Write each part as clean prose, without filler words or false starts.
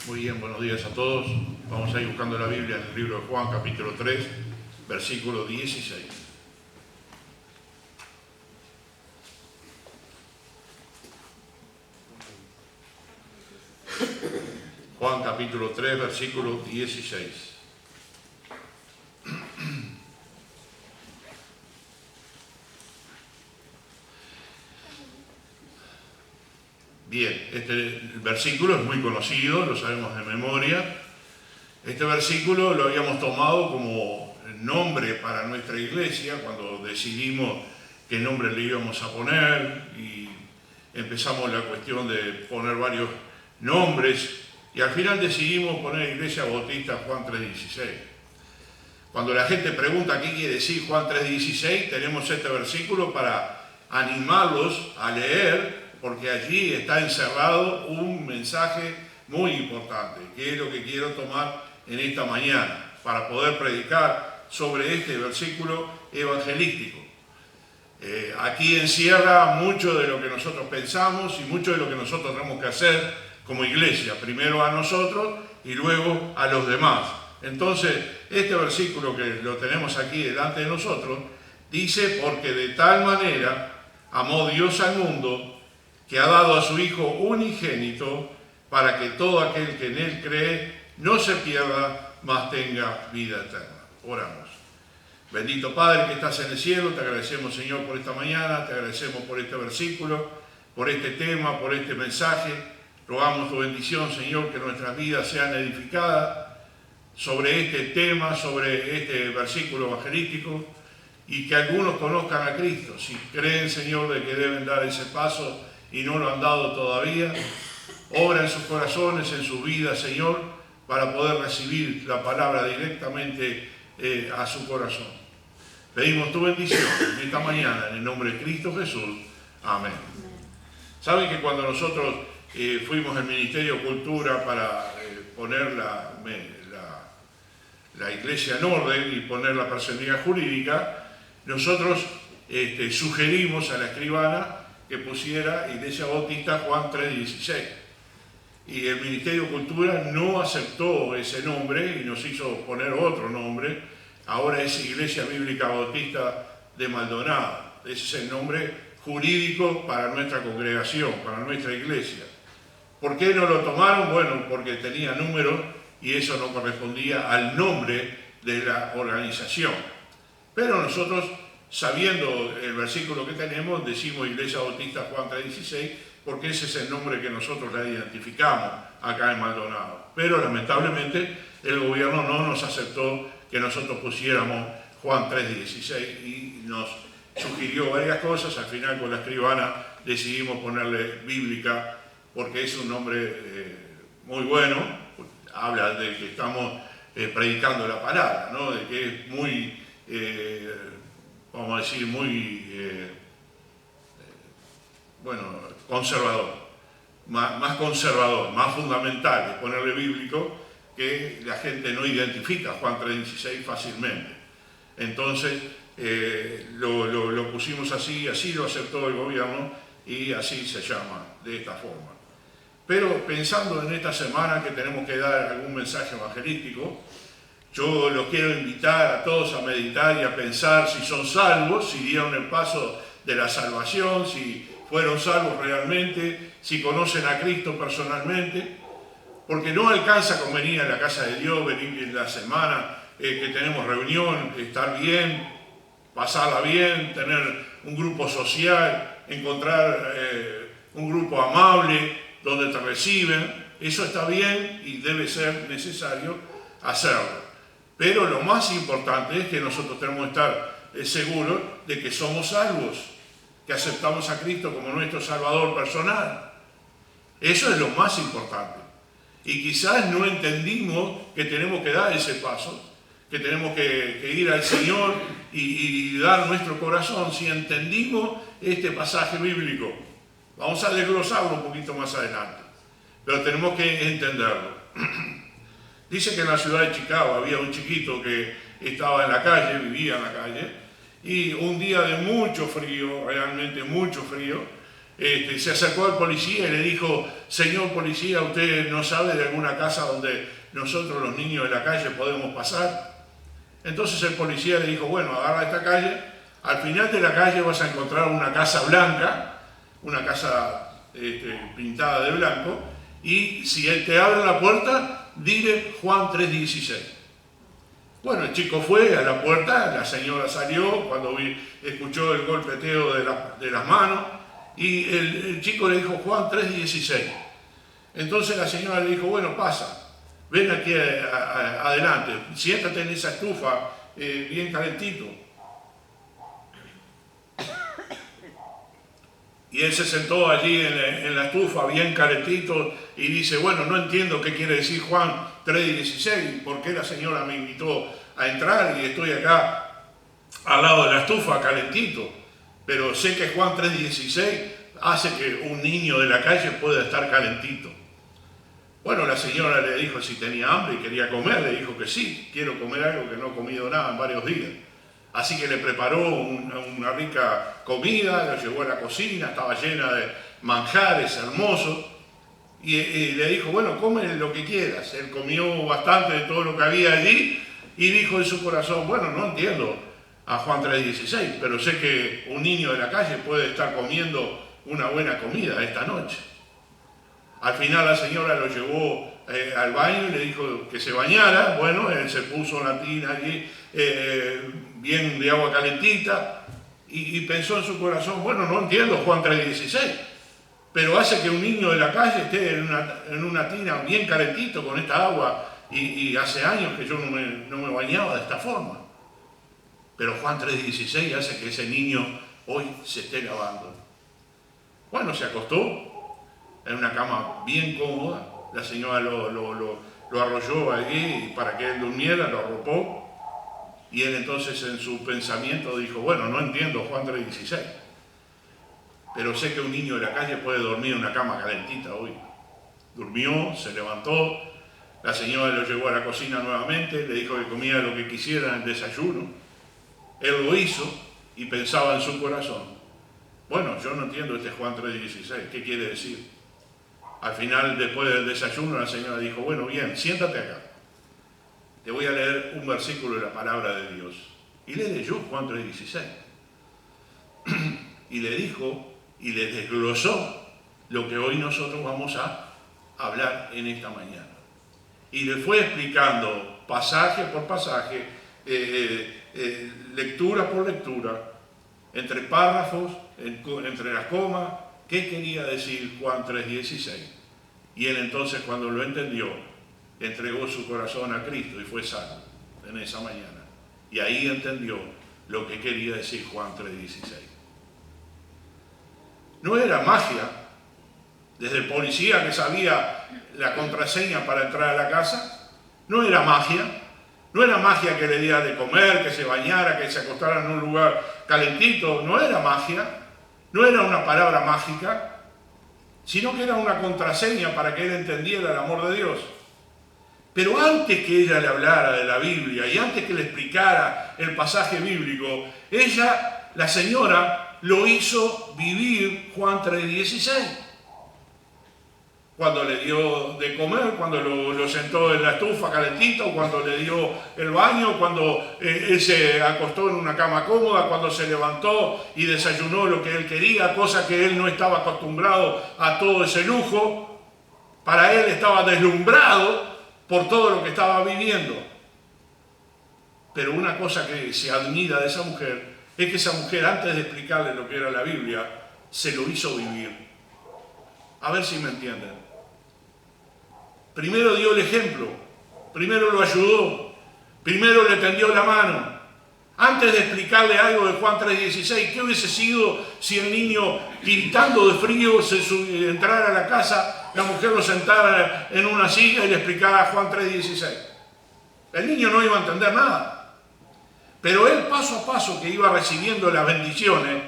Muy bien, buenos días a todos. Vamos a ir buscando la Biblia en el libro de Juan, capítulo 3, versículo 16. Juan, capítulo 3, versículo 16. Bien, este versículo es muy conocido, lo sabemos de memoria. Este versículo lo habíamos tomado como nombre para nuestra iglesia cuando decidimos qué nombre le íbamos a poner y empezamos la cuestión de poner varios nombres y al final decidimos poner Iglesia Bautista Juan 3:16. Cuando la gente pregunta qué quiere decir Juan 3:16, tenemos este versículo para animarlos a leer, porque allí está encerrado un mensaje muy importante, que es lo que quiero tomar en esta mañana, para poder predicar sobre este versículo evangelístico. Aquí encierra mucho de lo que nosotros pensamos y mucho de lo que nosotros tenemos que hacer como iglesia, primero a nosotros y luego a los demás. Entonces, este versículo que lo tenemos aquí delante de nosotros, dice: porque de tal manera amó Dios al mundo, que ha dado a su Hijo unigénito, para que todo aquel que en Él cree no se pierda, mas tenga vida eterna. Oramos. Bendito Padre que estás en el cielo, te agradecemos, Señor, por esta mañana, te agradecemos por este versículo, por este tema, por este mensaje. Rogamos tu bendición, Señor, que nuestras vidas sean edificadas sobre este tema, sobre este versículo evangelístico, y que algunos conozcan a Cristo. Si creen, Señor, de que deben dar ese paso y no lo han dado todavía, obra en sus corazones, en sus vidas, Señor, para poder recibir la palabra directamente a su corazón. Pedimos tu bendición en esta mañana, en el nombre de Cristo Jesús. Amén. Saben que cuando nosotros fuimos al Ministerio de Cultura para poner la iglesia en orden y poner la personalidad jurídica, nosotros sugerimos a la escribana que pusiera Iglesia Bautista Juan 3:16. Y el Ministerio de Cultura no aceptó ese nombre y nos hizo poner otro nombre. Ahora es Iglesia Bíblica Bautista de Maldonado. Ese es el nombre jurídico para nuestra congregación, para nuestra iglesia. ¿Por qué no lo tomaron? Bueno, porque tenía número y eso no correspondía al nombre de la organización. Pero nosotros, sabiendo el versículo que tenemos, decimos Iglesia Bautista Juan 3:16, porque ese es el nombre que nosotros la identificamos acá en Maldonado. Pero lamentablemente el gobierno no nos aceptó que nosotros pusiéramos Juan 3:16 y nos sugirió varias cosas. Al final, con la escribana decidimos ponerle Bíblica, porque es un nombre muy bueno, habla de que estamos predicando la palabra, ¿no? De que es muy, vamos a decir, muy, conservador, más conservador, más fundamental, es ponerle bíblico, que la gente no identifica Juan 3:16 fácilmente. Entonces, lo pusimos así lo aceptó el gobierno y así se llama, de esta forma. Pero pensando en esta semana que tenemos que dar algún mensaje evangelístico, yo los quiero invitar a todos a meditar y a pensar si son salvos, si dieron el paso de la salvación, si fueron salvos realmente, si conocen a Cristo personalmente, porque no alcanza con venir a la casa de Dios, venir en la semana que tenemos reunión, estar bien, pasarla bien, tener un grupo social, encontrar un grupo amable donde te reciben. Eso está bien y debe ser necesario hacerlo. Pero lo más importante es que nosotros tenemos que estar seguros de que somos salvos, que aceptamos a Cristo como nuestro Salvador personal. Eso es lo más importante. Y quizás no entendimos que tenemos que dar ese paso, que tenemos que ir al Señor y dar nuestro corazón. Si entendimos este pasaje bíblico, vamos a desglosarlo un poquito más adelante, pero tenemos que entenderlo. Dice que en la ciudad de Chicago había un chiquito que estaba en la calle, vivía en la calle, y un día de mucho frío, realmente mucho frío, se acercó al policía y le dijo: señor policía, ¿usted no sabe de alguna casa donde nosotros los niños de la calle podemos pasar? Entonces el policía le dijo: bueno, agarra esta calle, al final de la calle vas a encontrar una casa blanca, una casa pintada de blanco, y si él te abre la puerta, dile Juan 3:16. Bueno, el chico fue a la puerta, la señora salió cuando escuchó el golpeteo de las manos, y el chico le dijo Juan 3:16. Entonces la señora le dijo: bueno, pasa, ven aquí adelante, siéntate en esa estufa bien calentito. Y él se sentó allí en la estufa bien calentito y dice: bueno, no entiendo qué quiere decir Juan 3:16, por qué la señora me invitó a entrar y estoy acá al lado de la estufa calentito, pero sé que Juan 3:16 hace que un niño de la calle pueda estar calentito. Bueno, la señora le dijo si tenía hambre y quería comer, le dijo que sí, quiero comer algo que no he comido nada en varios días. Así que le preparó una rica comida, la llevó a la cocina, estaba llena de manjares hermosos, y le dijo: bueno, come lo que quieras. Él comió bastante de todo lo que había allí y dijo en su corazón: bueno, no entiendo a Juan 3:16, pero sé que un niño de la calle puede estar comiendo una buena comida esta noche. Al final la señora lo llevó al baño y le dijo que se bañara. Bueno, él se puso una tina allí bien de agua calentita y pensó en su corazón: bueno, no entiendo Juan 3:16, pero hace que un niño de la calle esté en una tina bien calentito con esta agua, y hace años que yo no me bañaba de esta forma. Pero Juan 3:16 hace que ese niño hoy se esté lavando. Bueno, se acostó en una cama bien cómoda, la señora lo arrolló allí para que él durmiera, lo arropó, y él entonces en su pensamiento dijo: bueno, no entiendo Juan 3:16, pero sé que un niño de la calle puede dormir en una cama calentita hoy. Durmió, se levantó, la señora lo llevó a la cocina nuevamente, le dijo que comiera lo que quisiera en el desayuno. Él lo hizo y pensaba en su corazón: bueno, yo no entiendo este Juan 3:16, ¿qué quiere decir? Al final, después del desayuno, la señora dijo: bueno, bien, siéntate acá. Te voy a leer un versículo de la palabra de Dios. Y le leyó Juan 3:16. Y le dijo y le desglosó lo que hoy nosotros vamos a hablar en esta mañana. Y le fue explicando pasaje por pasaje, lectura por lectura, entre párrafos, entre las comas, qué quería decir Juan 3:16. Y él entonces, cuando lo entendió, entregó su corazón a Cristo y fue salvo en esa mañana. Y ahí entendió lo que quería decir Juan 3:16. No era magia, desde el policía que sabía la contraseña para entrar a la casa, no era magia que le diera de comer, que se bañara, que se acostara en un lugar calentito, no era magia, no era una palabra mágica, sino que era una contraseña para que él entendiera el amor de Dios. Pero antes que ella le hablara de la Biblia y antes que le explicara el pasaje bíblico, ella, la señora, lo hizo vivir Juan 3:16. Cuando le dio de comer, cuando lo sentó en la estufa calentito, cuando le dio el baño, cuando él se acostó en una cama cómoda, cuando se levantó y desayunó lo que él quería, cosa que él no estaba acostumbrado a todo ese lujo. Para él estaba deslumbrado por todo lo que estaba viviendo. Pero una cosa que se admira de esa mujer es que esa mujer, antes de explicarle lo que era la Biblia, se lo hizo vivir. A ver si me entienden. Primero dio el ejemplo, primero lo ayudó, primero le tendió la mano. Antes de explicarle algo de Juan 3:16, ¿qué hubiese sido si el niño, tiritando de frío, entrara a la casa, la mujer lo sentara en una silla y le explicara Juan 3:16? El niño no iba a entender nada. Pero él, paso a paso que iba recibiendo las bendiciones,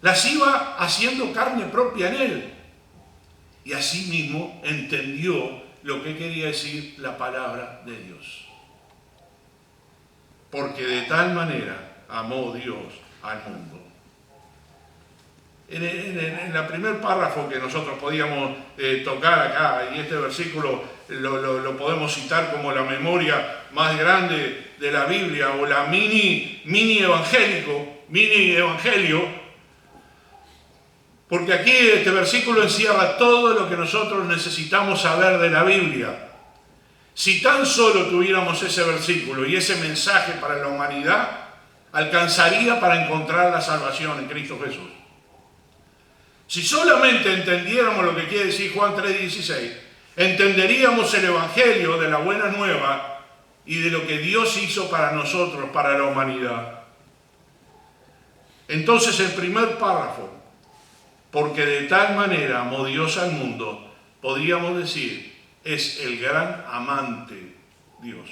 las iba haciendo carne propia en él. Y así mismo entendió lo que quería decir la palabra de Dios. Porque de tal manera amó Dios al mundo. En la primer párrafo que nosotros podíamos tocar acá, y este versículo lo podemos citar como la memoria más grande de la Biblia, o la mini evangelio, porque aquí este versículo encierra todo lo que nosotros necesitamos saber de la Biblia. Si tan solo tuviéramos ese versículo y ese mensaje para la humanidad, alcanzaría para encontrar la salvación en Cristo Jesús. Si solamente entendiéramos lo que quiere decir Juan 3:16, entenderíamos el Evangelio de la buena nueva y de lo que Dios hizo para nosotros, para la humanidad. Entonces, el primer párrafo, porque de tal manera amó Dios al mundo, podríamos decir, es el gran amante Dios.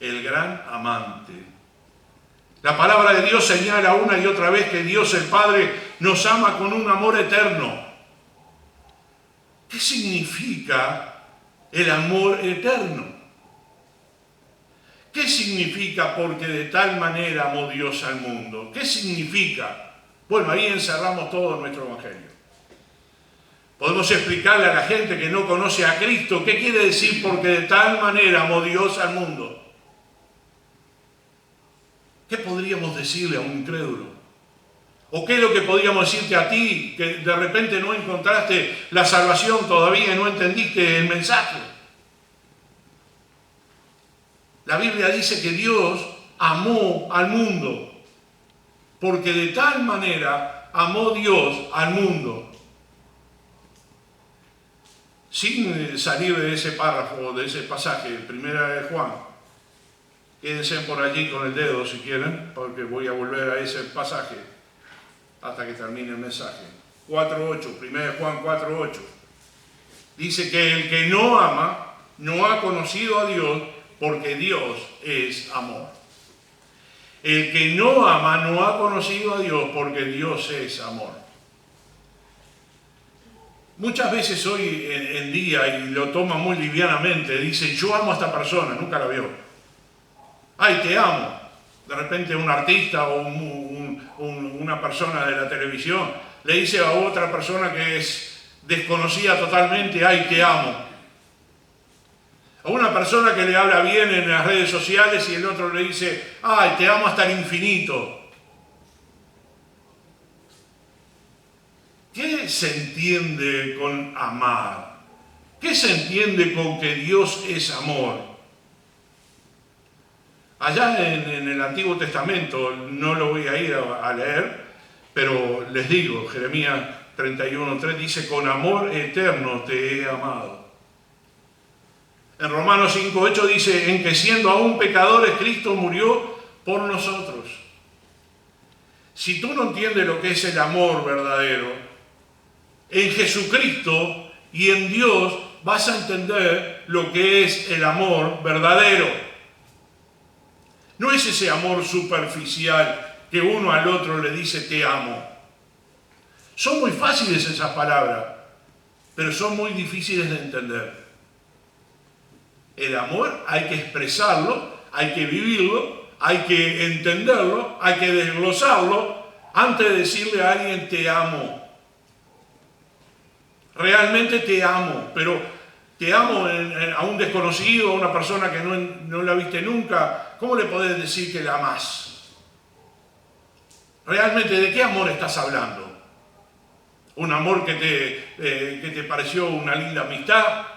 El gran amante. La palabra de Dios señala una y otra vez que Dios el Padre nos ama con un amor eterno. ¿Qué significa el amor eterno? ¿Qué significa porque de tal manera amó Dios al mundo? ¿Qué significa? Bueno, ahí encerramos todo nuestro Evangelio. Podemos explicarle a la gente que no conoce a Cristo qué quiere decir porque de tal manera amó Dios al mundo. ¿Qué podríamos decirle a un incrédulo? ¿O qué es lo que podríamos decirte a ti que de repente no encontraste la salvación todavía y no entendiste el mensaje? La Biblia dice que Dios amó al mundo, porque de tal manera amó Dios al mundo. Sin salir de ese párrafo, de ese pasaje, primera de Juan, quédense por allí con el dedo si quieren, porque voy a volver a ese pasaje hasta que termine el mensaje. 4.8, primera de Juan 4.8. Dice que el que no ama no ha conocido a Dios, porque Dios es amor. El que no ama no ha conocido a Dios, porque Dios es amor. Muchas veces hoy en día, y lo toma muy livianamente, dice, yo amo a esta persona, nunca la vio. Ay, te amo. De repente un artista o una persona de la televisión le dice a otra persona que es desconocida totalmente, ay, te amo. A una persona que le habla bien en las redes sociales y el otro le dice, ay, te amo hasta el infinito. ¿Qué se entiende con amar? ¿Qué se entiende con que Dios es amor? Allá en el Antiguo Testamento, no lo voy a ir a leer, pero les digo, Jeremías 31:3 dice, con amor eterno te he amado. En Romanos 5:8 dice, en que siendo aún pecadores, Cristo murió por nosotros. Si tú no entiendes lo que es el amor verdadero, en Jesucristo y en Dios vas a entender lo que es el amor verdadero. No es ese amor superficial que uno al otro le dice te amo. Son muy fáciles esas palabras, pero son muy difíciles de entender. El amor hay que expresarlo, hay que vivirlo, hay que entenderlo, hay que desglosarlo antes de decirle a alguien te amo. Realmente te amo, pero te amo a un desconocido, a una persona que no la viste nunca. ¿Cómo le podés decir que la amás? Realmente, ¿de qué amor estás hablando? ¿Un amor que te pareció una linda amistad?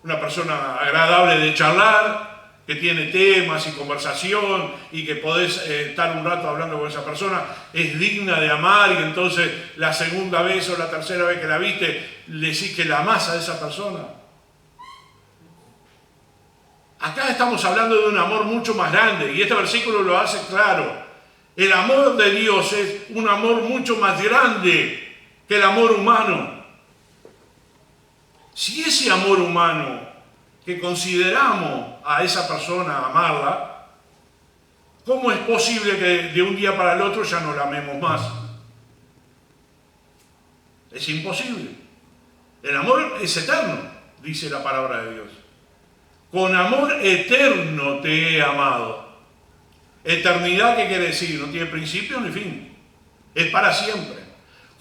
¿Una persona agradable de charlar, que tiene temas y conversación y que podés estar un rato hablando con esa persona? ¿Es digna de amar y entonces la segunda vez o la tercera vez que la viste le decís que la amás a esa persona? Acá estamos hablando de un amor mucho más grande y este versículo lo hace claro. El amor de Dios es un amor mucho más grande que el amor humano. Si ese amor humano que consideramos a esa persona amarla, ¿cómo es posible que de un día para el otro ya no la amemos más? Es imposible. El amor es eterno, dice la palabra de Dios. Con amor eterno te he amado. Eternidad, ¿qué quiere decir? No tiene principio ni fin. Es para siempre.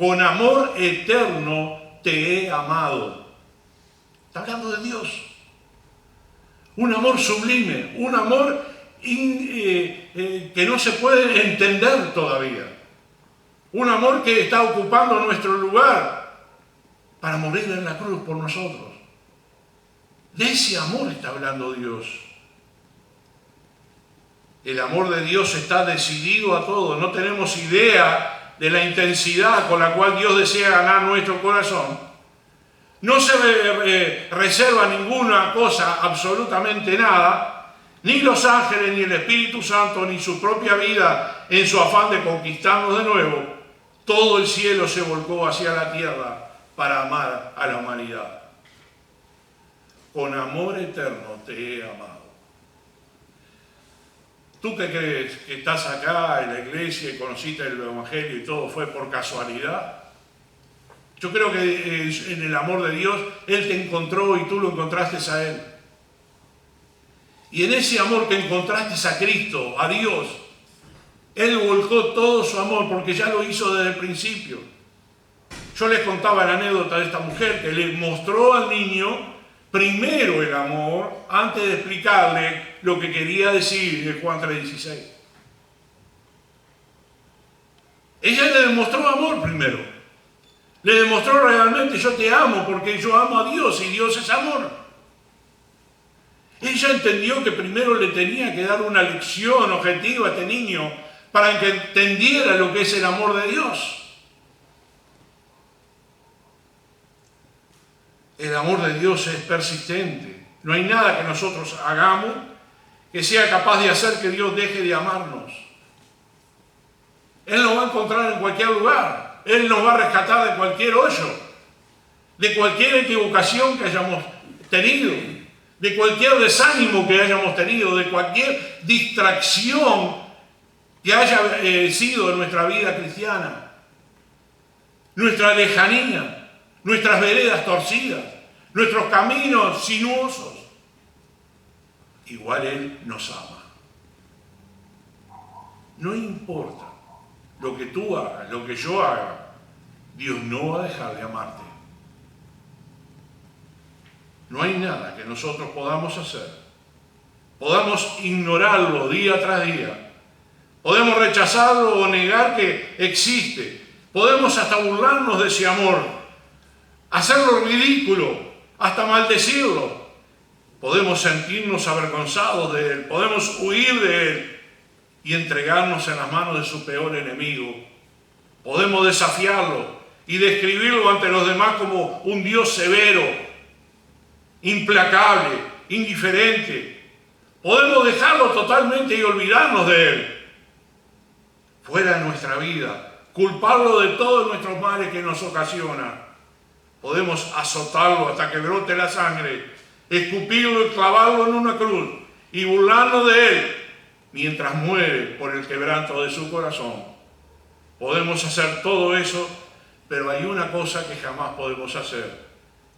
Con amor eterno te he amado. Está hablando de Dios. Un amor sublime, un amor que no se puede entender todavía. Un amor que está ocupando nuestro lugar para morir en la cruz por nosotros. De ese amor está hablando Dios. El amor de Dios está decidido a todo. No tenemos idea de la intensidad con la cual Dios desea ganar nuestro corazón. No se reserva ninguna cosa, absolutamente nada, ni los ángeles, ni el Espíritu Santo, ni su propia vida en su afán de conquistarnos de nuevo. Todo el cielo se volcó hacia la tierra para amar a la humanidad. Con amor eterno te he amado. ¿Tú qué crees? ¿Que estás acá en la iglesia y conociste el Evangelio y todo fue por casualidad? Yo creo que en el amor de Dios, Él te encontró y tú lo encontraste a Él. Y en ese amor que encontraste a Cristo, a Dios, Él volcó todo su amor porque ya lo hizo desde el principio. Yo les contaba la anécdota de esta mujer que le mostró al niño primero el amor antes de explicarle lo que quería decir de Juan 3:16. Ella le demostró amor primero. Le demostró realmente: yo te amo porque yo amo a Dios y Dios es amor. Ella entendió que primero le tenía que dar una lección objetiva a este niño para que entendiera lo que es el amor de Dios. El amor de Dios es persistente. No hay nada que nosotros hagamos que sea capaz de hacer que Dios deje de amarnos. Él nos va a encontrar en cualquier lugar. Él nos va a rescatar de cualquier hoyo, de cualquier equivocación que hayamos tenido, de cualquier desánimo que hayamos tenido, de cualquier distracción que haya sido en nuestra vida cristiana, nuestra lejanía, nuestras veredas torcidas, nuestros caminos sinuosos. Igual Él nos ama. No importa lo que tú hagas, lo que yo haga, Dios no va a dejar de amarte. No hay nada que nosotros podamos hacer. Podamos ignorarlo día tras día. Podemos rechazarlo o negar que existe. Podemos hasta burlarnos de ese amor, hacerlo ridículo, hasta maldecirlo. Podemos sentirnos avergonzados de Él, podemos huir de Él y entregarnos en las manos de su peor enemigo. Podemos desafiarlo y describirlo ante los demás como un Dios severo, implacable, indiferente. Podemos dejarlo totalmente y olvidarnos de Él. Fuera de nuestra vida, culparlo de todos nuestros males que nos ocasiona. Podemos azotarlo hasta que brote la sangre, escupirlo y clavarlo en una cruz y burlarnos de Él mientras muere por el quebranto de su corazón. Podemos hacer todo eso, pero hay una cosa que jamás podemos hacer,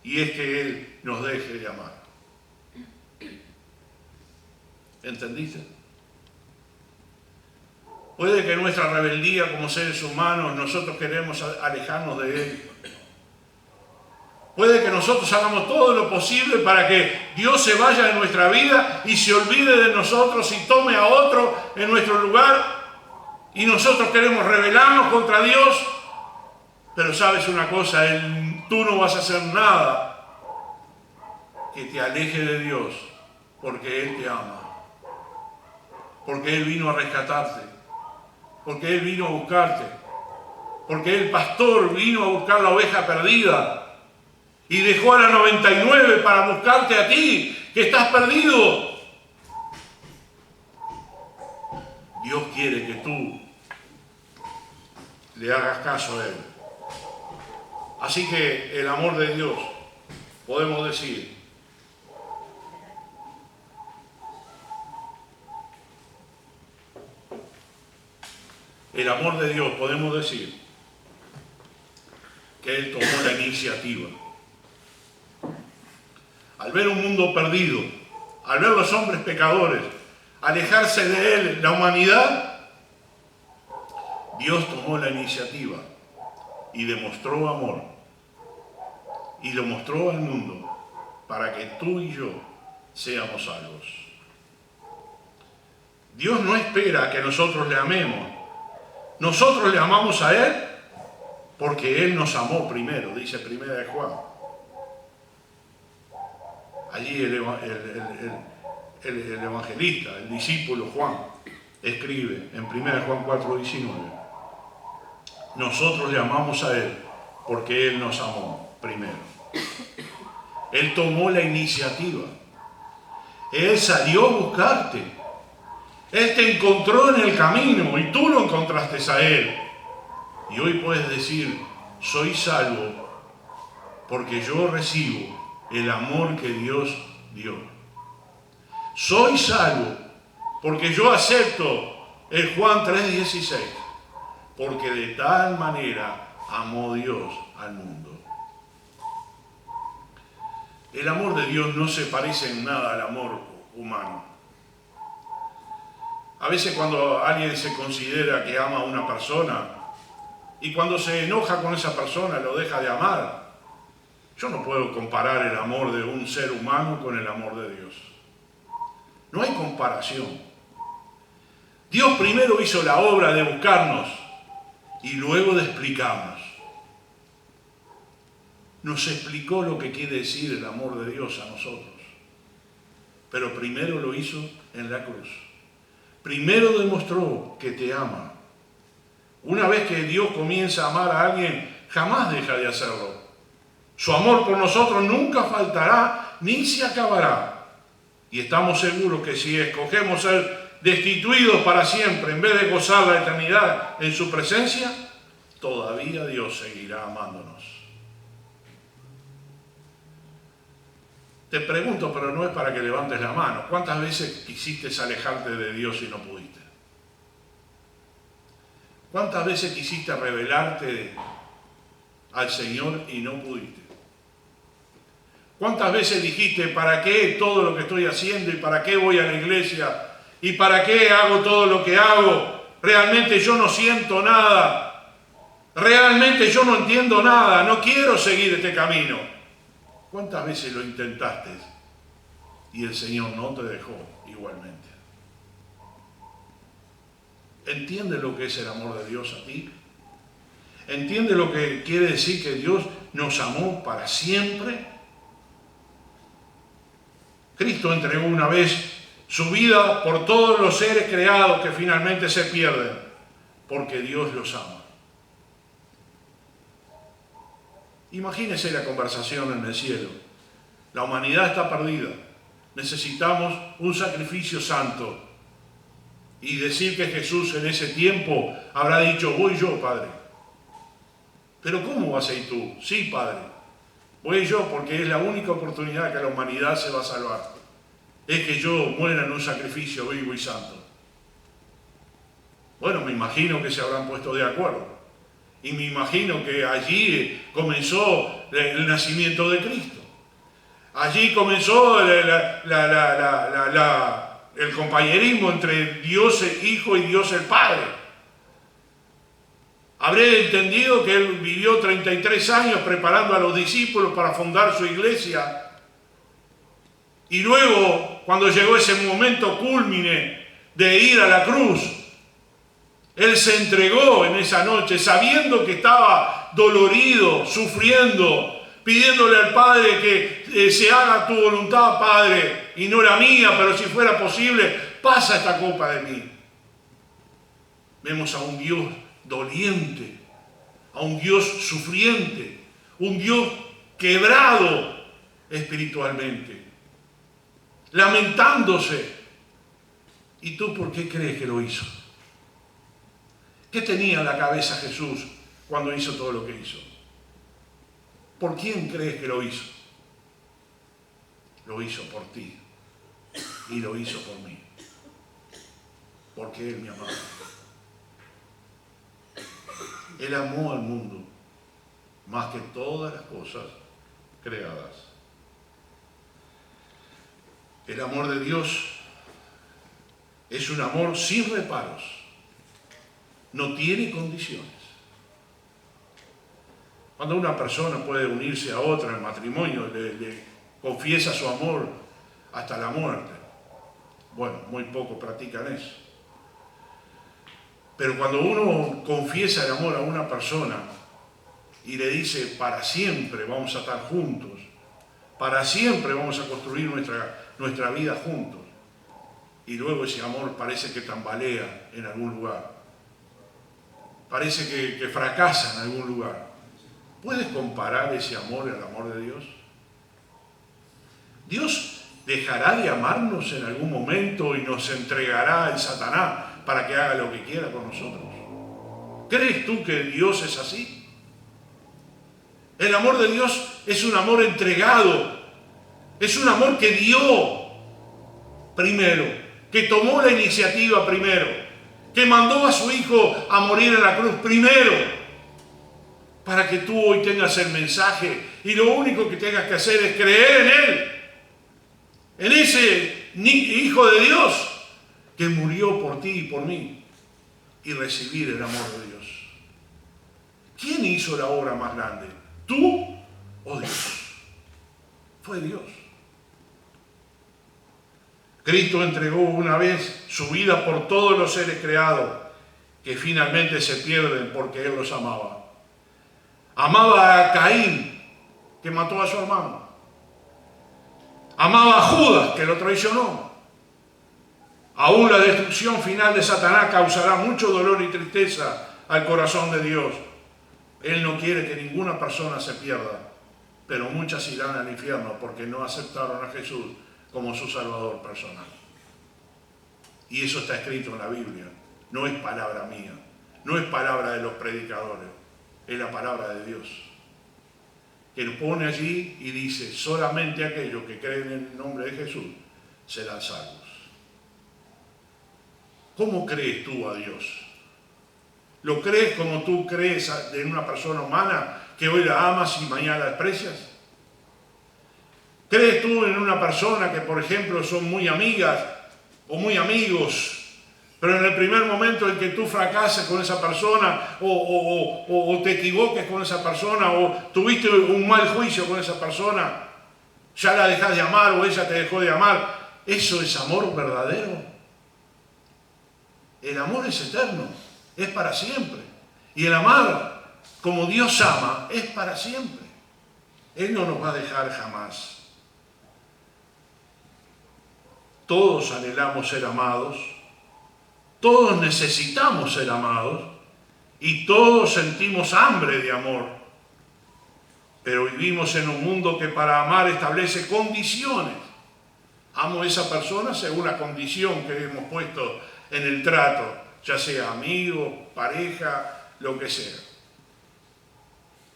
y es que Él nos deje de amar. ¿Entendiste? Puede que nuestra rebeldía como seres humanos, nosotros queremos alejarnos de Él. Puede que nosotros hagamos todo lo posible para que Dios se vaya de nuestra vida y se olvide de nosotros y tome a otro en nuestro lugar. Y nosotros queremos rebelarnos contra Dios. Pero sabes una cosa, tú no vas a hacer nada que te aleje de Dios, porque Él te ama. Porque Él vino a rescatarte. Porque Él vino a buscarte. Porque el pastor vino a buscar la oveja perdida. Y dejó a la 99 para buscarte a ti, que estás perdido. Dios quiere que tú le hagas caso a Él. Así que el amor de Dios, podemos decir, el amor de Dios, podemos decir que Él tomó la iniciativa. Al ver un mundo perdido, al ver los hombres pecadores, alejarse de Él, la humanidad, Dios tomó la iniciativa y demostró amor y lo mostró al mundo para que tú y yo seamos salvos. Dios no espera que nosotros le amemos. Nosotros le amamos a Él porque Él nos amó primero, dice 1 de Juan. Allí el evangelista, el discípulo Juan, escribe en 1 de Juan 4:19. Nosotros le amamos a Él porque Él nos amó primero. Él tomó la iniciativa. Él salió a buscarte. Él te encontró en el camino y tú lo encontraste a Él. Y hoy puedes decir, soy salvo porque yo recibo el amor que Dios dio. Soy salvo porque yo acepto el Juan 3:16, porque de tal manera amó Dios al mundo. El amor de Dios no se parece en nada al amor humano. A veces cuando alguien se considera que ama a una persona y cuando se enoja con esa persona lo deja de amar, yo no puedo comparar el amor de un ser humano con el amor de Dios. No hay comparación. Dios primero hizo la obra de buscarnos y luego de explicarnos. Nos explicó lo que quiere decir el amor de Dios a nosotros. Pero primero lo hizo en la cruz. Primero demostró que te ama. Una vez que Dios comienza a amar a alguien, jamás deja de hacerlo. Su amor por nosotros nunca faltará ni se acabará. Y estamos seguros que si escogemos ser destituidos para siempre en vez de gozar la eternidad en su presencia, todavía Dios seguirá amándonos. Te pregunto, pero no es para que levantes la mano. ¿Cuántas veces quisiste alejarte de Dios y no pudiste? ¿Cuántas veces quisiste rebelarte al Señor y no pudiste? ¿Cuántas veces dijiste, ¿para qué todo lo que estoy haciendo? ¿Y para qué voy a la iglesia? ¿Y para qué hago todo lo que hago? Realmente yo no siento nada. Realmente yo no entiendo nada. No quiero seguir este camino. ¿Cuántas veces lo intentaste y el Señor no te dejó igualmente? ¿Entiendes lo que es el amor de Dios a ti? ¿Entiendes lo que quiere decir que Dios nos amó para siempre? Cristo entregó una vez su vida por todos los seres creados que finalmente se pierden, porque Dios los ama. Imagínese la conversación en el cielo. La humanidad está perdida. Necesitamos un sacrificio santo. Y decir que Jesús en ese tiempo habrá dicho, voy yo, Padre. Pero ¿cómo vas a ir tú? Sí, Padre. Voy yo porque es la única oportunidad que la humanidad se va a salvar. Es que yo muera en un sacrificio vivo y santo. Bueno, me imagino que se habrán puesto de acuerdo. Y me imagino que allí comenzó el nacimiento de Cristo. Allí comenzó el compañerismo entre Dios el Hijo y Dios el Padre. Habré entendido que Él vivió 33 años preparando a los discípulos para fundar su iglesia. Y luego, cuando llegó ese momento cúlmine de ir a la cruz, Él se entregó en esa noche sabiendo que estaba dolorido, sufriendo, pidiéndole al Padre que se haga tu voluntad, Padre, y no la mía, pero si fuera posible, pasa esta copa de mí. Vemos a un Dios doliente, a un Dios sufriente, un Dios quebrado espiritualmente, lamentándose. ¿Y tú por qué crees que lo hizo? ¿Qué tenía en la cabeza Jesús cuando hizo todo lo que hizo? ¿Por quién crees que lo hizo? Lo hizo por ti y lo hizo por mí, porque Él me amaba. Él amó al mundo más que todas las cosas creadas. El amor de Dios es un amor sin reparos. No tiene condiciones. Cuando una persona puede unirse a otra en matrimonio, le confiesa su amor hasta la muerte. Bueno, muy pocos practican eso. Pero cuando uno confiesa el amor a una persona y le dice, para siempre vamos a estar juntos, para siempre vamos a construir nuestra vida juntos, y luego ese amor parece que tambalea en algún lugar, parece que fracasa en algún lugar, ¿puedes comparar ese amor al amor de Dios? ¿Dios dejará de amarnos en algún momento y nos entregará al Satanás para que haga lo que quiera con nosotros? ¿Crees tú que Dios es así? El amor de Dios es un amor entregado, es un amor que dio primero, que tomó la iniciativa primero, que mandó a su Hijo a morir en la cruz primero, para que tú hoy tengas el mensaje y lo único que tengas que hacer es creer en Él, en ese Hijo de Dios que murió por ti y por mí, y recibir el amor de Dios. ¿Quién hizo la obra más grande? ¿Tú o Dios? Fue Dios. Cristo entregó una vez su vida por todos los seres creados que finalmente se pierden porque Él los amaba. Amaba a Caín, que mató a su hermano. Amaba a Judas, que lo traicionó. Aún la destrucción final de Satanás causará mucho dolor y tristeza al corazón de Dios. Él no quiere que ninguna persona se pierda, pero muchas irán al infierno porque no aceptaron a Jesús como su Salvador personal. Y eso está escrito en la Biblia. No es palabra mía, no es palabra de los predicadores, es la palabra de Dios, que lo pone allí y dice, solamente aquellos que creen en el nombre de Jesús serán salvos. ¿Cómo crees tú a Dios? ¿Lo crees como tú crees en una persona humana que hoy la amas y mañana la desprecias? ¿Crees tú en una persona que, por ejemplo, son muy amigas o muy amigos, pero en el primer momento en que tú fracases con esa persona o te equivoques con esa persona o tuviste un mal juicio con esa persona, ya la dejas de amar o ella te dejó de amar? ¿Eso es amor verdadero? El amor es eterno, es para siempre. Y el amar como Dios ama es para siempre. Él no nos va a dejar jamás. Todos anhelamos ser amados, todos necesitamos ser amados y todos sentimos hambre de amor. Pero vivimos en un mundo que para amar establece condiciones. Amo a esa persona según la condición que hemos puesto en el trato, ya sea amigo, pareja, lo que sea.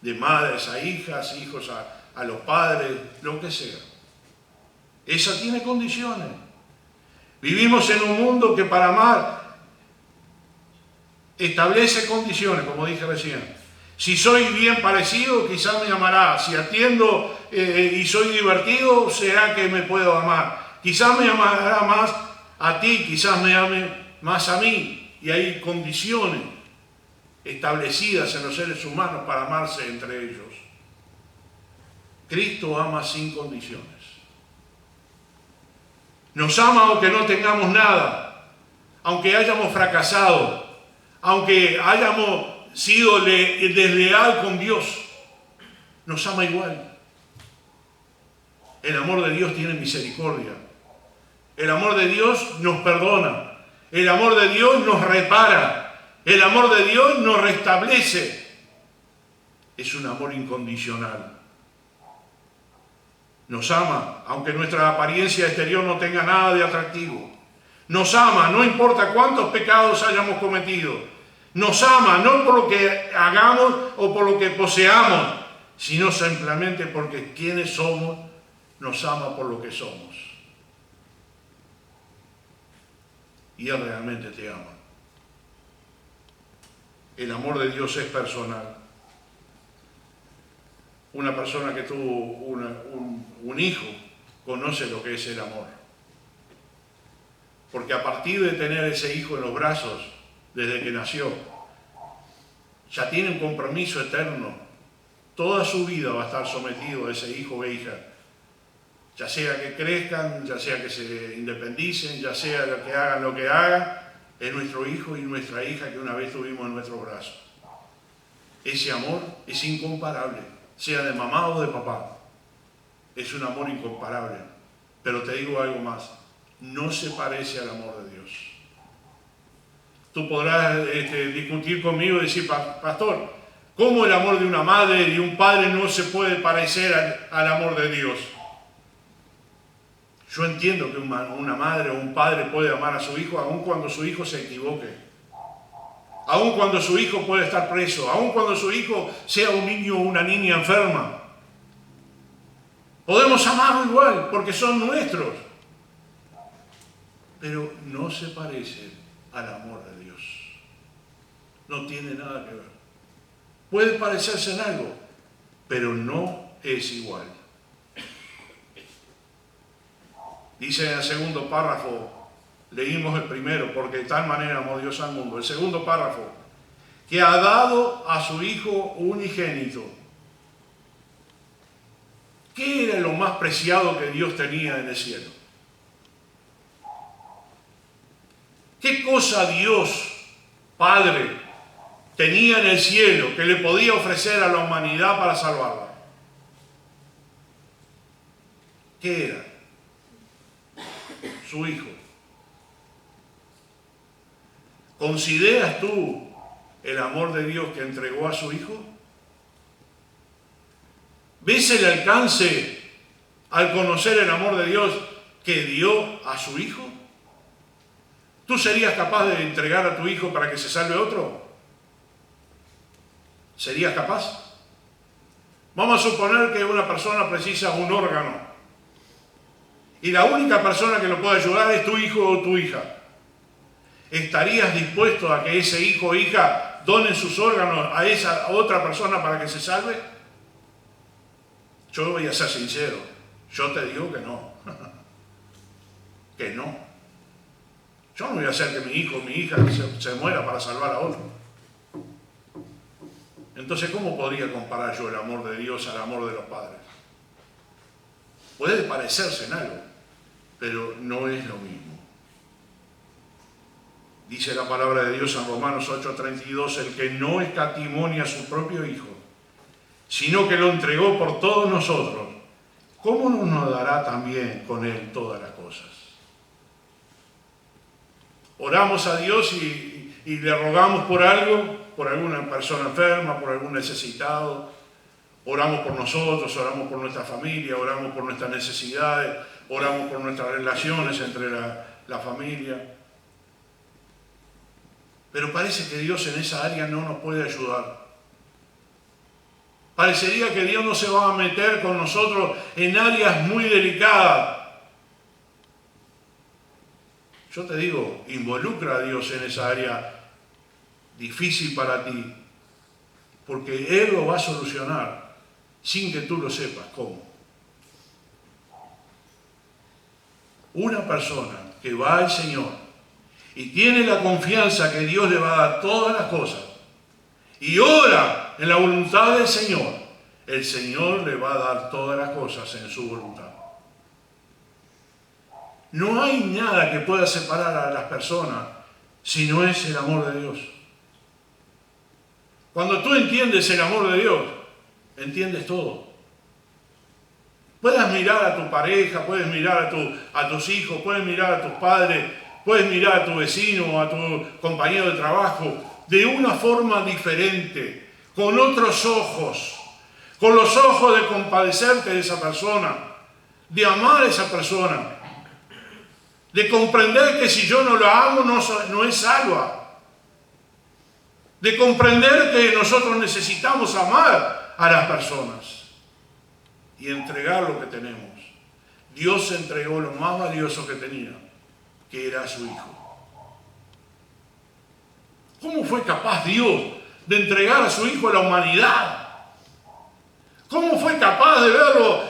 De madres a hijas, hijos a los padres, lo que sea. Esa tiene condiciones. Vivimos en un mundo que para amar establece condiciones, como dije recién. Si soy bien parecido, quizás me amará. Si atiendo y soy divertido, será que me puedo amar. Quizás me amará más a ti, quizás me ame más a mí. Y hay condiciones establecidas en los seres humanos para amarse entre ellos. Cristo ama sin condiciones. Nos ama aunque no tengamos nada, aunque hayamos fracasado, aunque hayamos sido desleal con Dios, nos ama igual. El amor de Dios tiene misericordia. El amor de Dios nos perdona. El amor de Dios nos repara. El amor de Dios nos restablece. Es un amor incondicional. Nos ama, aunque nuestra apariencia exterior no tenga nada de atractivo. Nos ama, no importa cuántos pecados hayamos cometido. Nos ama, no por lo que hagamos o por lo que poseamos, sino simplemente porque quienes somos, nos ama por lo que somos. Y Él realmente te ama. El amor de Dios es personal. Una persona que tuvo un hijo conoce lo que es el amor. Porque a partir de tener ese hijo en los brazos, desde que nació, ya tiene un compromiso eterno toda su vida va a estar sometido a ese hijo o hija. Ya sea que crezcan, ya sea que se independicen, ya sea lo que hagan, es nuestro hijo y nuestra hija que una vez tuvimos en nuestros brazos. Ese amor es incomparable, sea de mamá o de papá. Es un amor incomparable. Pero te digo algo más, no se parece al amor de Dios. Tú podrás discutir conmigo y decir, pastor, ¿cómo el amor de una madre y de un padre no se puede parecer al amor de Dios? Yo entiendo que una madre o un padre puede amar a su hijo aun cuando su hijo se equivoque, aun cuando su hijo puede estar preso, aun cuando su hijo sea un niño o una niña enferma. Podemos amarlo igual porque son nuestros, pero no se parece al amor de Dios. No tiene nada que ver. Puede parecerse en algo, pero no es igual. Dice en el segundo párrafo, leímos el primero, porque de tal manera amó Dios al mundo. El segundo párrafo, que ha dado a su Hijo unigénito. ¿Qué era lo más preciado que Dios tenía en el cielo? ¿Qué cosa Dios, Padre, tenía en el cielo que le podía ofrecer a la humanidad para salvarla? ¿Qué era? Su Hijo. ¿Consideras tú el amor de Dios que entregó a su Hijo? ¿Ves el alcance al conocer el amor de Dios que dio a su Hijo? ¿Tú serías capaz de entregar a tu hijo para que se salve otro? ¿Serías capaz? Vamos a suponer que una persona precisa un órgano y la única persona que lo puede ayudar es tu hijo o tu hija. ¿Estarías dispuesto a que ese hijo o hija donen sus órganos a esa otra persona para que se salve? Yo voy a ser sincero, yo te digo que no. Que no. Yo no voy a hacer que mi hijo o mi hija se muera para salvar a otro. Entonces, ¿cómo podría comparar yo el amor de Dios al amor de los padres? Puede parecerse en algo, pero no es lo mismo. Dice la palabra de Dios en Romanos 8:32, el que no escatimó a su propio Hijo, sino que lo entregó por todos nosotros, ¿cómo no nos dará también con Él todas las cosas? Oramos a Dios y le rogamos por algo, por alguna persona enferma, por algún necesitado. Oramos por nosotros, oramos por nuestra familia, oramos por nuestras necesidades, oramos por nuestras relaciones entre la familia. Pero parece que Dios en esa área no nos puede ayudar. Parecería que Dios no se va a meter con nosotros en áreas muy delicadas. Yo te digo, involucra a Dios en esa área difícil para ti, porque Él lo va a solucionar sin que tú lo sepas cómo. Una persona que va al Señor y tiene la confianza que Dios le va a dar todas las cosas y ora en la voluntad del Señor, el Señor le va a dar todas las cosas en su voluntad. No hay nada que pueda separar a las personas si no es el amor de Dios. Cuando tú entiendes el amor de Dios, entiendes todo. Puedes mirar a tu pareja, puedes mirar a tus hijos, puedes mirar a tus padres, puedes mirar a tu vecino, a tu compañero de trabajo, de una forma diferente, con otros ojos, con los ojos de compadecerte de esa persona, de amar a esa persona, de comprender que si yo no la amo no es salva, de comprender que nosotros necesitamos amar a las personas y entregar lo que tenemos. Dios entregó lo más valioso que tenía, que era su Hijo. ¿Cómo fue capaz Dios de entregar a su Hijo a la humanidad? ¿Cómo fue capaz de verlo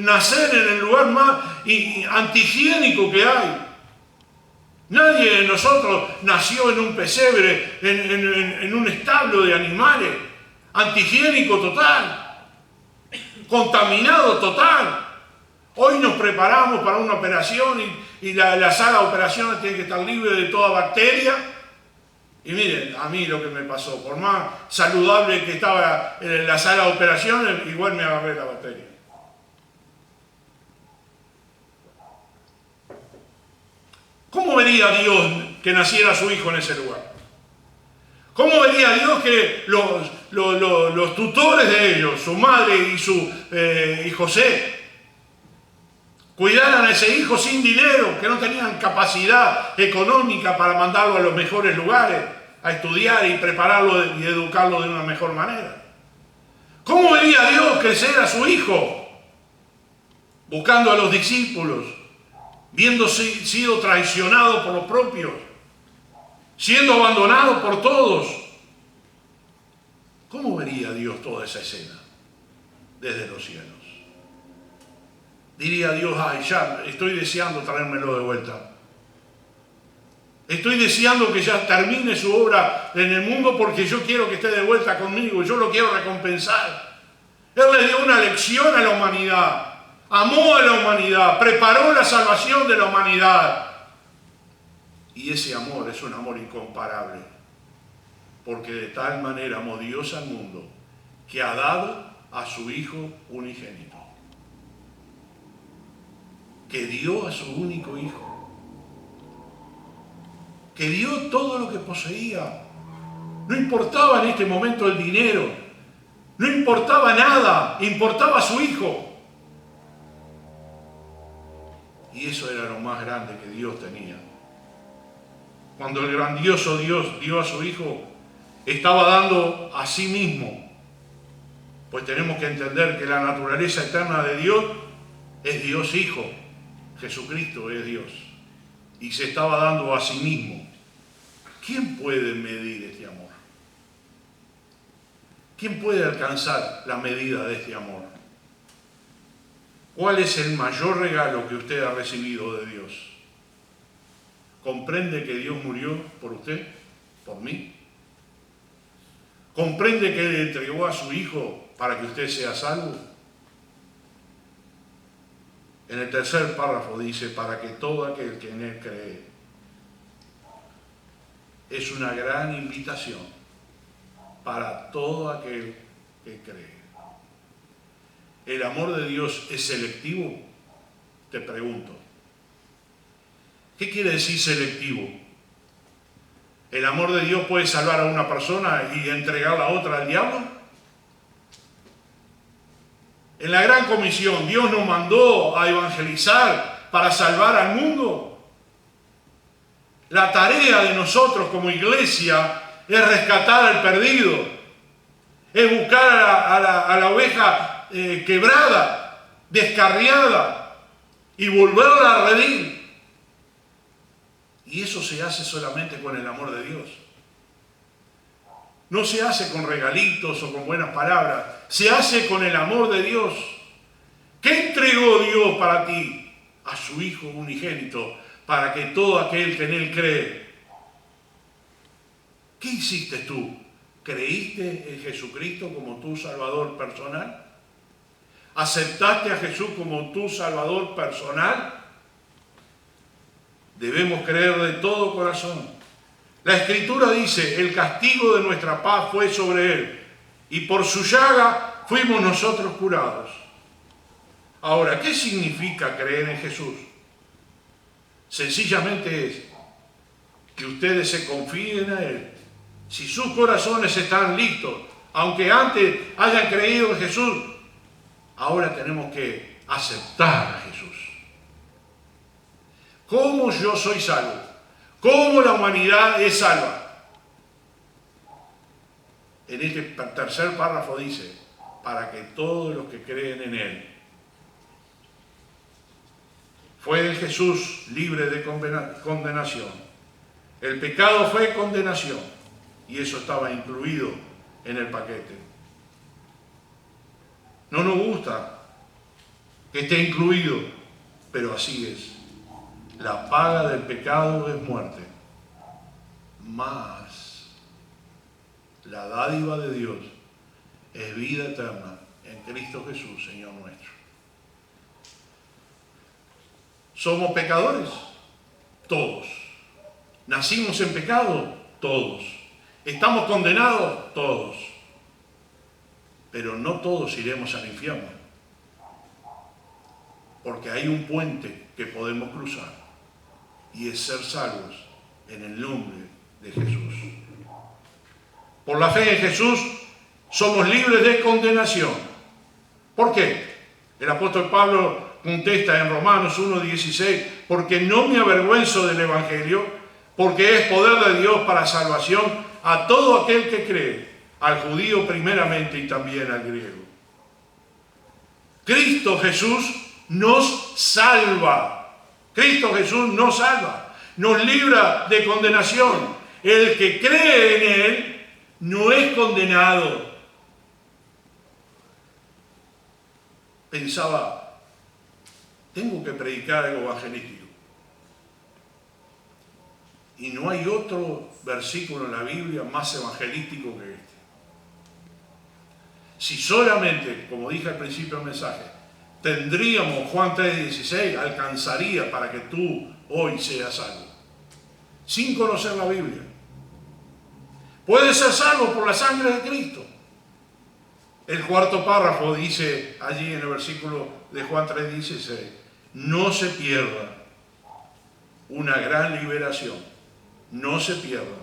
nacer en el lugar más antihigiénico que hay? Nadie de nosotros nació en un pesebre, en un establo de animales, antihigiénico total. contaminado total. Hoy nos preparamos para una operación y la sala de operaciones tiene que estar libre de toda bacteria. Y miren, a mí lo que me pasó, por más saludable que estaba en la sala de operaciones, igual me agarré la bacteria. ¿Cómo vería Dios que naciera su hijo en ese lugar? ¿Cómo vería Dios que los tutores de ellos, su madre y José, cuidaran a ese hijo sin dinero, que no tenían capacidad económica para mandarlo a los mejores lugares, a estudiar y prepararlo y educarlo de una mejor manera? ¿Cómo vería Dios crecer a su hijo, buscando a los discípulos, viendo sido traicionado por los propios, siendo abandonado por todos? ¿Cómo vería Dios toda esa escena desde los cielos? Diría Dios, ay, ya estoy deseando traérmelo de vuelta. Estoy deseando que ya termine su obra en el mundo porque yo quiero que esté de vuelta conmigo, yo lo quiero recompensar. Él le dio una lección a la humanidad, amó a la humanidad, preparó la salvación de la humanidad. Y ese amor es un amor incomparable, porque de tal manera amó Dios al mundo que ha dado a su Hijo unigénito, que dio a su único Hijo, que dio todo lo que poseía. No importaba en este momento el dinero, no importaba nada, importaba a su Hijo. Y eso era lo más grande que Dios tenía. Cuando el grandioso Dios dio a su Hijo, estaba dando a sí mismo. Pues tenemos que entender que la naturaleza eterna de Dios es Dios Hijo. Jesucristo es Dios. Y se estaba dando a sí mismo. ¿Quién puede medir este amor? ¿Quién puede alcanzar la medida de este amor? ¿Cuál es el mayor regalo que usted ha recibido de Dios? ¿Comprende que Dios murió por usted? ¿Por mí? ¿Comprende que le entregó a su Hijo para que usted sea salvo? En el tercer párrafo dice, para que todo aquel que en Él cree. Es una gran invitación para todo aquel que cree. ¿El amor de Dios es selectivo? Te pregunto. ¿Qué quiere decir selectivo? ¿El amor de Dios puede salvar a una persona y entregarla a otra al diablo? En la gran comisión, Dios nos mandó a evangelizar para salvar al mundo. La tarea de nosotros como iglesia es rescatar al perdido, es buscar a la oveja quebrada, descarriada y volverla a redimir. Y eso se hace solamente con el amor de Dios. No se hace con regalitos o con buenas palabras, se hace con el amor de Dios. ¿Qué entregó Dios para ti? A su Hijo unigénito, para que todo aquel que en Él cree. ¿Qué hiciste tú? ¿Creíste en Jesucristo como tu Salvador personal? ¿Aceptaste a Jesús como tu Salvador personal? Debemos creer de todo corazón. La Escritura dice, el castigo de nuestra paz fue sobre Él, y por su llaga fuimos nosotros curados. Ahora, ¿qué significa creer en Jesús? Sencillamente es que ustedes se confíen a Él. Si sus corazones están listos, aunque antes hayan creído en Jesús, ahora tenemos que aceptar a Jesús. ¿Cómo yo soy salvo? ¿Cómo la humanidad es salva? En este tercer párrafo dice, para que todos los que creen en Él. Fue en Jesús libre de condenación. El pecado fue condenación y eso estaba incluido en el paquete. No nos gusta que esté incluido, pero así es. La paga del pecado es muerte, mas la dádiva de Dios es vida eterna en Cristo Jesús, Señor nuestro. ¿Somos pecadores? Todos. ¿Nacimos en pecado? Todos. ¿Estamos condenados? Todos. Pero no todos iremos al infierno. Porque hay un puente que podemos cruzar. Y es ser salvos en el nombre de Jesús. Por la fe en Jesús somos libres de condenación. ¿Por qué? El apóstol Pablo contesta en Romanos 1:16, porque no me avergüenzo del Evangelio, porque es poder de Dios para salvación a todo aquel que cree, al judío primeramente y también al griego. Cristo Jesús nos salva. Cristo Jesús nos salva, nos libra de condenación. El que cree en Él no es condenado. Pensaba, tengo que predicar algo evangelístico. Y no hay otro versículo en la Biblia más evangelístico que este. Si solamente, como dije al principio del mensaje, tendríamos Juan 3:16, alcanzaría para que tú hoy seas salvo. Sin conocer la Biblia. Puedes ser salvo por la sangre de Cristo. El cuarto párrafo dice allí en el versículo de Juan 3:16, no se pierda una gran liberación, no se pierda.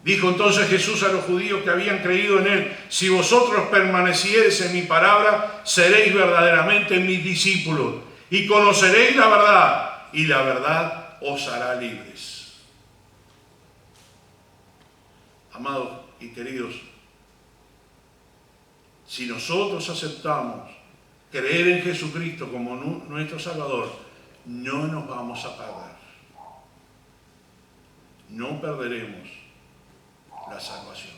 Dijo entonces Jesús a los judíos que habían creído en Él, si vosotros permaneciereis en mi palabra, seréis verdaderamente mis discípulos y conoceréis la verdad, y la verdad os hará libres. Amados y queridos, si nosotros aceptamos creer en Jesucristo como nuestro Salvador, no nos vamos a perder. No perderemos la salvación.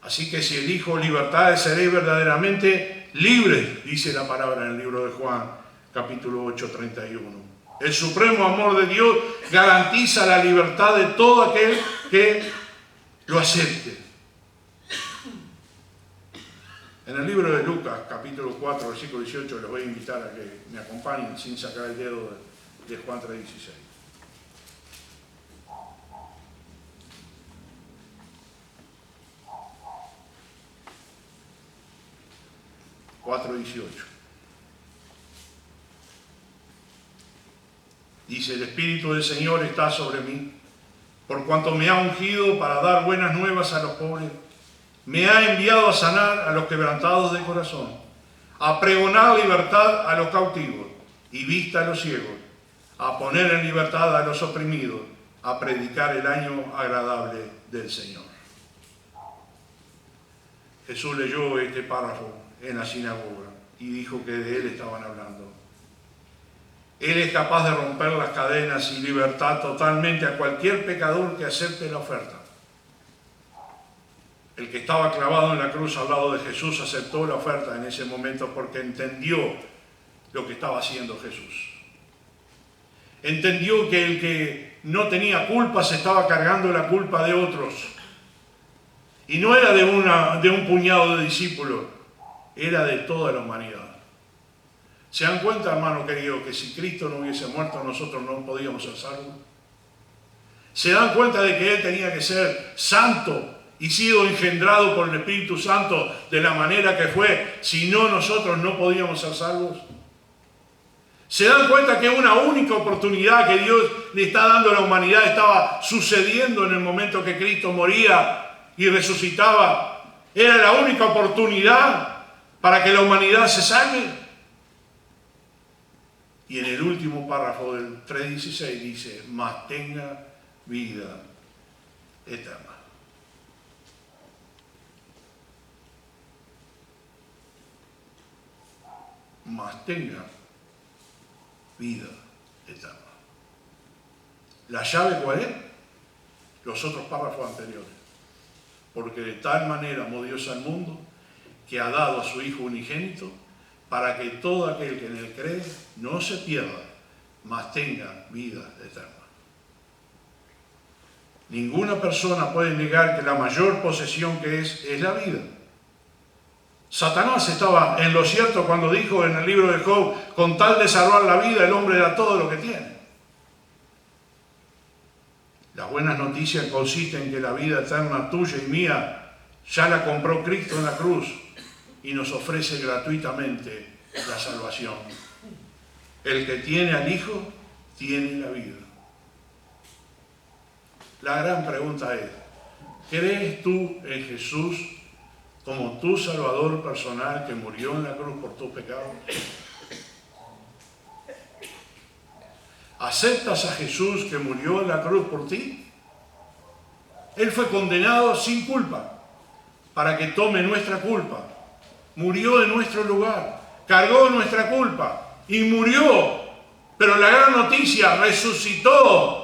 Así que si elijo libertades, seréis verdaderamente libres, dice la palabra en el libro de Juan, capítulo 8:31. El supremo amor de Dios garantiza la libertad de todo aquel que lo acepte. En el libro de Lucas, capítulo 4, versículo 18, les voy a invitar a que me acompañen sin sacar el dedo de Juan 3:16. Dice, el Espíritu del Señor está sobre mí, por cuanto me ha ungido para dar buenas nuevas a los pobres. Me ha enviado a sanar a los quebrantados de corazón, a pregonar libertad a los cautivos y vista a los ciegos, a poner en libertad a los oprimidos, a predicar el año agradable del Señor. Jesús leyó este párrafo en la sinagoga y dijo que de Él estaban hablando. Él es capaz de romper las cadenas y libertad totalmente a cualquier pecador que acepte la oferta. El que estaba clavado en la cruz al lado de Jesús aceptó la oferta en ese momento porque entendió lo que estaba haciendo Jesús. Entendió que el que no tenía culpa se estaba cargando la culpa de otros. Y no era de un puñado de discípulos, era de toda la humanidad. ¿Se dan cuenta, hermano querido, que si Cristo no hubiese muerto, nosotros no podíamos ser salvos? ¿Se dan cuenta de que Él tenía que ser santo y sido engendrado por el Espíritu Santo de la manera que fue? Si no, nosotros no podíamos ser salvos. ¿Se dan cuenta que una única oportunidad que Dios le está dando a la humanidad estaba sucediendo en el momento que Cristo moría y resucitaba? Era la única oportunidad para que la humanidad se salve. Y en el último párrafo del 3:16 dice, mas tenga vida eterna. Mas tenga vida eterna. ¿La llave cuál es? Los otros párrafos anteriores. Porque de tal manera amó Dios al mundo que ha dado a su Hijo unigénito para que todo aquel que en Él cree no se pierda, mas tenga vida eterna. Ninguna persona puede negar que la mayor posesión que es la vida. Satanás estaba en lo cierto cuando dijo en el libro de Job, con tal de salvar la vida, el hombre da todo lo que tiene. Las buenas noticias consisten en que la vida eterna tuya y mía ya la compró Cristo en la cruz y nos ofrece gratuitamente la salvación. El que tiene al Hijo, tiene la vida. La gran pregunta es, ¿crees tú en Jesús como tu Salvador personal que murió en la cruz por tus pecados? ¿Aceptas a Jesús que murió en la cruz por ti? Él fue condenado sin culpa para que tome nuestra culpa. Murió en nuestro lugar, cargó nuestra culpa y murió. Pero la gran noticia, resucitó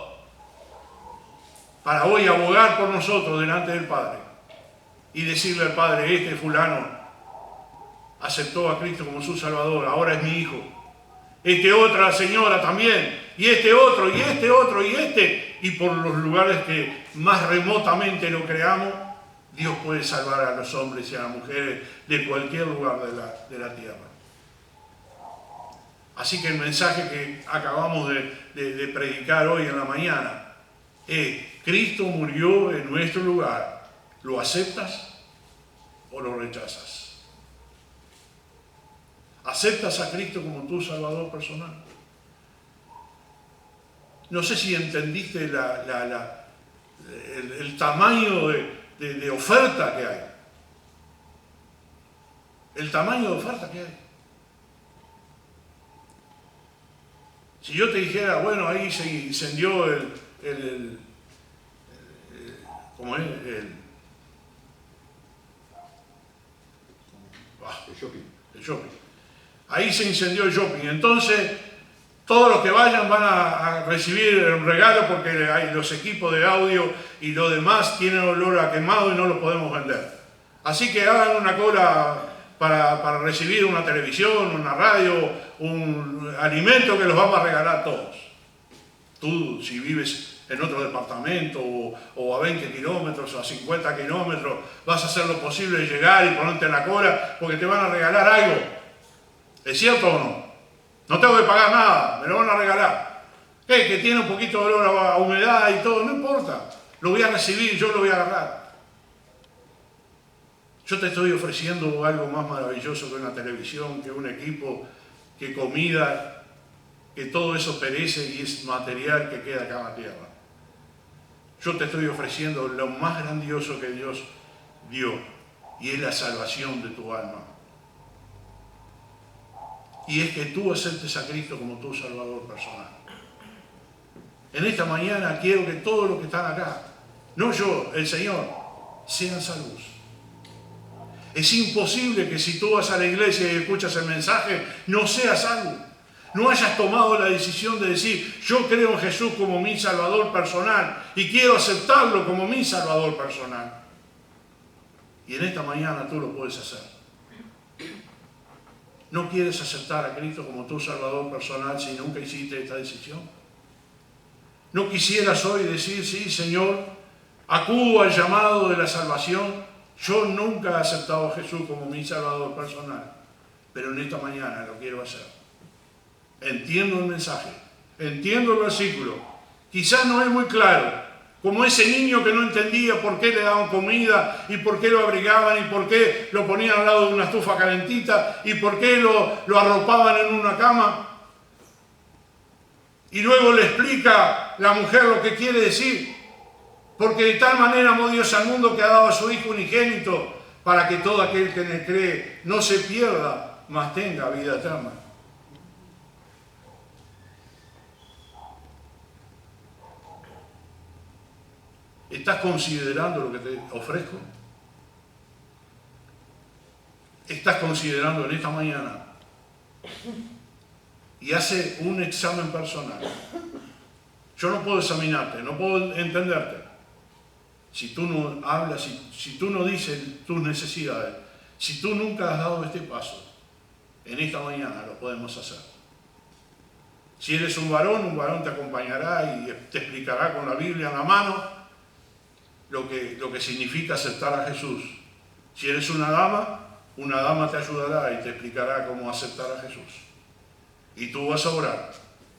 para hoy abogar por nosotros delante del Padre y decirle al Padre, este fulano aceptó a Cristo como su Salvador, ahora es mi hijo. Este otra señora también, y este otro, y este otro, y este. Y por los lugares que más remotamente lo creamos, Dios puede salvar a los hombres y a las mujeres de cualquier lugar de la tierra. Así que el mensaje que acabamos de predicar hoy en la mañana es, Cristo murió en nuestro lugar. ¿Lo aceptas o lo rechazas? ¿Aceptas a Cristo como tu Salvador personal? No sé si entendiste el tamaño de oferta que hay. El tamaño de oferta que hay. Si yo te dijera, bueno, ahí se incendió ¿cómo es? El shopping. Ahí se incendió el shopping. Entonces, todos los que vayan van a recibir un regalo porque hay los equipos de audio y lo demás tienen olor a quemado y no los podemos vender. Así que hagan una cola para recibir una televisión, una radio, un alimento que los vamos a regalar todos. Tú, si vives en otro departamento o a 20 kilómetros o a 50 kilómetros, vas a hacer lo posible de llegar y ponerte en la cola porque te van a regalar algo. ¿Es cierto o no? No tengo que pagar nada, me lo van a regalar. ¿Qué? Que tiene un poquito de olor a humedad y todo, no importa. Lo voy a recibir, yo lo voy a agarrar. Yo te estoy ofreciendo algo más maravilloso que una televisión, que un equipo, que comida, que todo eso perece y es material que queda acá en la tierra. Yo te estoy ofreciendo lo más grandioso que Dios dio, y es la salvación de tu alma. Y es que tú aceptes a Cristo como tu Salvador personal. En esta mañana quiero que todos los que están acá, no yo, el Señor, sean salvos. Es imposible que si tú vas a la iglesia y escuchas el mensaje, no seas salvo. No hayas tomado la decisión de decir, yo creo en Jesús como mi Salvador personal y quiero aceptarlo como mi Salvador personal. Y en esta mañana tú lo puedes hacer. ¿No quieres aceptar a Cristo como tu Salvador personal si nunca hiciste esta decisión? ¿No quisieras hoy decir, sí, Señor, acudo al llamado de la salvación? Yo nunca he aceptado a Jesús como mi Salvador personal, pero en esta mañana lo quiero hacer. Entiendo el mensaje, entiendo el versículo. Quizás no es muy claro, como ese niño que no entendía por qué le daban comida y por qué lo abrigaban y por qué lo ponían al lado de una estufa calentita y por qué lo arropaban en una cama. Y luego le explica la mujer lo que quiere decir. Porque de tal manera amó Dios al mundo que ha dado a su Hijo unigénito para que todo aquel que en él cree no se pierda, mas tenga vida eterna. ¿Estás considerando lo que te ofrezco? ¿Estás considerando en esta mañana? Y hace un examen personal. Yo no puedo examinarte, no puedo entenderte. Si tú no hablas, si tú no dices tus necesidades, si tú nunca has dado este paso, en esta mañana lo podemos hacer. Si eres un varón te acompañará y te explicará con la Biblia en la mano lo que significa aceptar a Jesús. Si eres una dama te ayudará y te explicará cómo aceptar a Jesús. Y tú vas a orar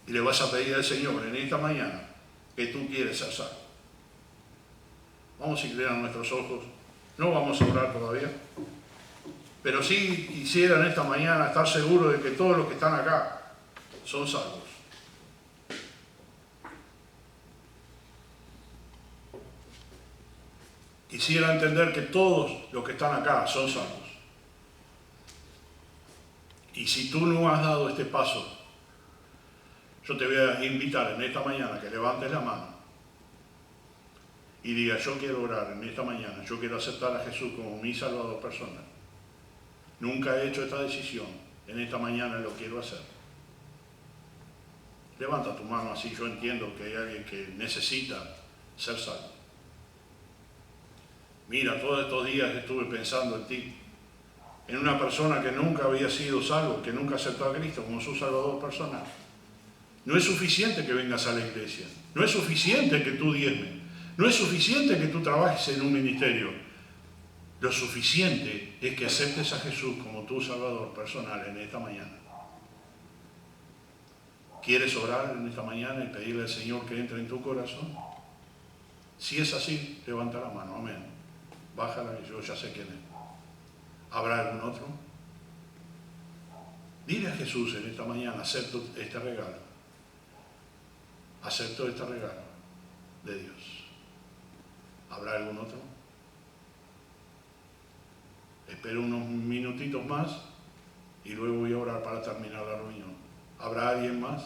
y le vas a pedir al Señor en esta mañana que tú quieres ser salvo. Vamos a inclinar nuestros ojos. No vamos a orar todavía. Pero sí quisiera en esta mañana estar seguro de que todos los que están acá son salvos. Quisiera entender que todos los que están acá son salvos. Y si tú no has dado este paso, yo te voy a invitar en esta mañana que levantes la mano y digas: yo quiero orar en esta mañana, yo quiero aceptar a Jesús como mi Salvador personal. Nunca he hecho esta decisión, en esta mañana lo quiero hacer. Levanta tu mano, así yo entiendo que hay alguien que necesita ser salvo. Mira, todos estos días estuve pensando en ti, en una persona que nunca había sido salvo, que nunca aceptó a Cristo como su Salvador personal. No es suficiente que vengas a la iglesia, no es suficiente que tú diezmes, no es suficiente que tú trabajes en un ministerio. Lo suficiente es que aceptes a Jesús como tu Salvador personal en esta mañana. ¿Quieres orar en esta mañana y pedirle al Señor que entre en tu corazón? Si es así, levanta la mano, amén. Bájala, y yo ya sé quién es. ¿Habrá algún otro? Dile a Jesús en esta mañana: acepto este regalo. Acepto este regalo de Dios. ¿Habrá algún otro? Espero unos minutitos más y luego voy a orar para terminar la reunión. ¿Habrá alguien más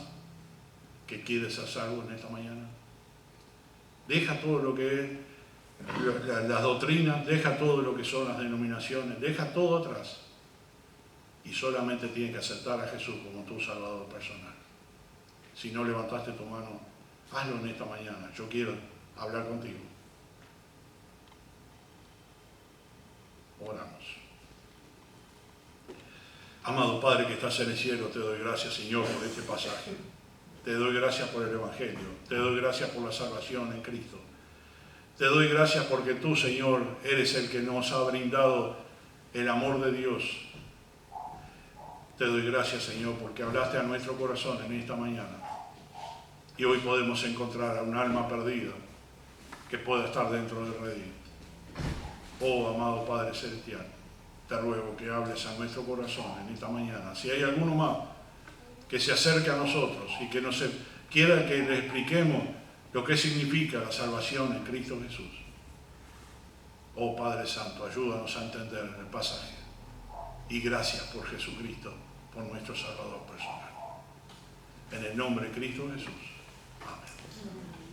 que quiere ser salvo en esta mañana? Deja todo lo que es las doctrinas, deja todo lo que son las denominaciones, deja todo atrás y solamente tienes que aceptar a Jesús como tu Salvador personal. Si no levantaste tu mano, hazlo en esta mañana. Yo quiero hablar contigo. Oramos. Amado Padre que estás en el cielo, te doy gracias, Señor, por este pasaje. Te doy gracias por el Evangelio. Te doy gracias por la salvación en Cristo. Te doy gracias porque tú, Señor, eres el que nos ha brindado el amor de Dios. Te doy gracias, Señor, porque hablaste a nuestro corazón en esta mañana. Y hoy podemos encontrar a un alma perdida que pueda estar dentro del redil. Oh, amado Padre Celestial, te ruego que hables a nuestro corazón en esta mañana. Si hay alguno más que se acerque a nosotros y que nos quiera que le expliquemos lo que significa la salvación en Cristo Jesús. Oh Padre Santo, ayúdanos a entender el pasaje. Y gracias por Jesucristo, por nuestro Salvador personal. En el nombre de Cristo Jesús. Amén.